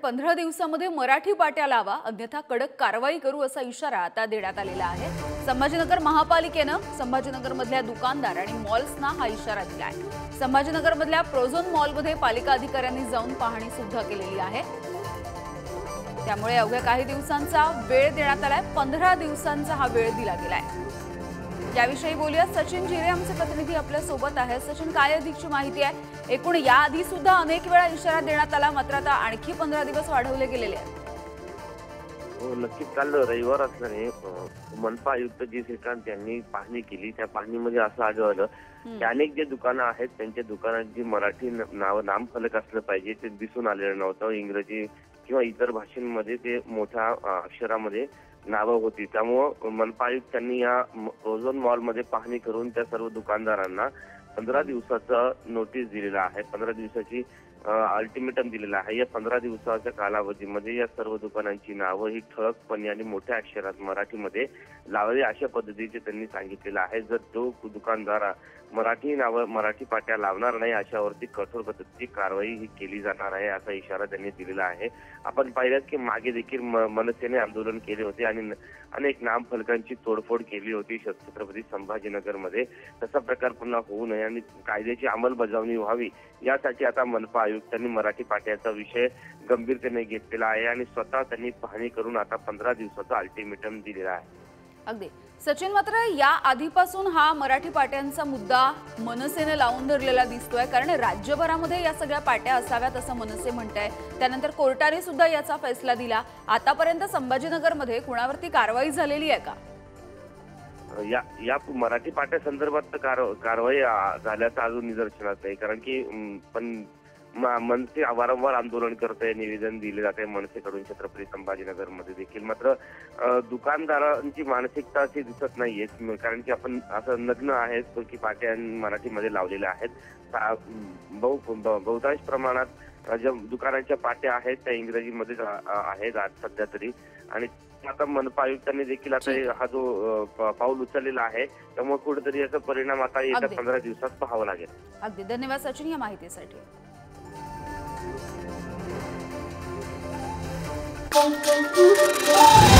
15 दिवसांमध्ये मराठी पाट्या लावा अन्यथा कडक कारवाई करू असा इशारा आता देण्यात आलेला आहे। संभाजीनगर महापालिकेने संभाजीनगर मधल्या दुकानदार आणि मॉल्सना हा इशारा दिला आहे। संभाजीनगर मधल्या प्रोझोन मॉलमध्ये पालिका अधिकाऱ्यांनी जाऊन पाहणी सुद्धा केलेली आहे। त्यामुळे अवघ्या काही दिवसांचा वेळ देण्यात आलाय। 15 दिवसांचा हा वेळ दिला गेलाय। याविषयी बोलूया, सचिन जिरे आमचे प्रतिनिधी आपल्या सोबत आहेत। सचिन, काय अधिकची माहिती आहे? एकूण याआधी सुद्धा अनेक वेळा इशारा देण्यात आला, मात्र आता आणखी 15 दिवस वाढवले गेलेले आहेत। हो, नक्कीच काल रविवार असल्याने मनपा आयुक्त जी श्रीकांत यांनी पाहणी केली। त्या पाहणीमध्ये असं आढळलं की अनेक जे दुकानं आहेत त्यांच्या दुकानांची मराठी नामफलक असलं पाहिजे ते दिसून आलेलं नव्हतं। इंग्रजी किंवा इतर भाषांमध्ये ते मोठ्या अक्षरामध्ये नावं होती। त्यामुळे मनपा आयुक्तांनी या प्रोझोन मॉलमध्ये पाहणी करून त्या सर्व दुकानदारांना 15 दिवसाचा नोटीस दिलेला आहे। 15 दिवसाची अल्टिमेटम दिलेला आहे। या 15 दिवसाच्या कालावधीमध्ये या सर्व दुकानांची नावं ही ठळकपणे आणि मोठ्या अक्षरात मराठीमध्ये लावावी अशा पद्धतीचे त्यांनी सांगितलेलं आहे। जर जो दुकानदार मराठी पाट्या लावणार नाही अशावरती कठोर पद्धतीची कारवाई ही केली जाणार आहे असा इशारा त्यांनी दिलेला आहे। आपण पाहिलं की मागे देखील मनसेने आंदोलन केले होते आणि अनेक नामफलकांची तोडफोड केली होती छत्रपती संभाजीनगरमध्ये। तसा प्रकार पुन्हा होऊ नये आणि कायद्याची अंमलबजावणी व्हावी यासाठी आता मनपा आयुक्तांनी मराठी पाट्याचा विषय गंभीरतेने घेतलेला आहे आणि स्वतः त्यांनी पाहणी करून आता 15 दिवसाचा अल्टिमेटम दिलेला आहे। अगदी सचिन, मात्र या आधीपासून हा मराठी पाट्यांचा मुद्दा मनसेने लावून धरलेला दिसतोय, कारण राज्यभरामध्ये या सगळ्या पाट्या असाव्यात असं मनसे म्हणतंय। त्यानंतर कोर्टाने सुद्धा याचा फैसला दिला। आतापर्यंत संभाजीनगरमध्ये कुणावरती कारवाई झालेली आहे का? या मराठी पाट्या संदर्भात कारवाई झाल्याचं अजून निदर्शनास नाही, कारण की पण मनसे वारंवार आंदोलन करते, निवेदन दिले जाते मनसेकडून छत्रपती संभाजीनगरमध्ये देखील। मात्र दुकानदारांची मानसिकता अशी दिसत नाहीये, कारण की आपण असं नग्न आहेत की पाट्या मराठीमध्ये लावलेल्या आहेत। बहुतांश प्रमाणात ज्या दुकानांच्या पाट्या आहेत त्या इंग्रजीमध्ये आहेत आज सध्या तरी। आणि आता मनपा आयुक्तांनी देखील आता हा जो पाऊल उचललेला आहे त्यामुळे कुठेतरी याचा परिणाम आता येत्या 15 दिवसात पाहावा लागेल। अगदी धन्यवाद सचिन या माहितीसाठी। Thank you.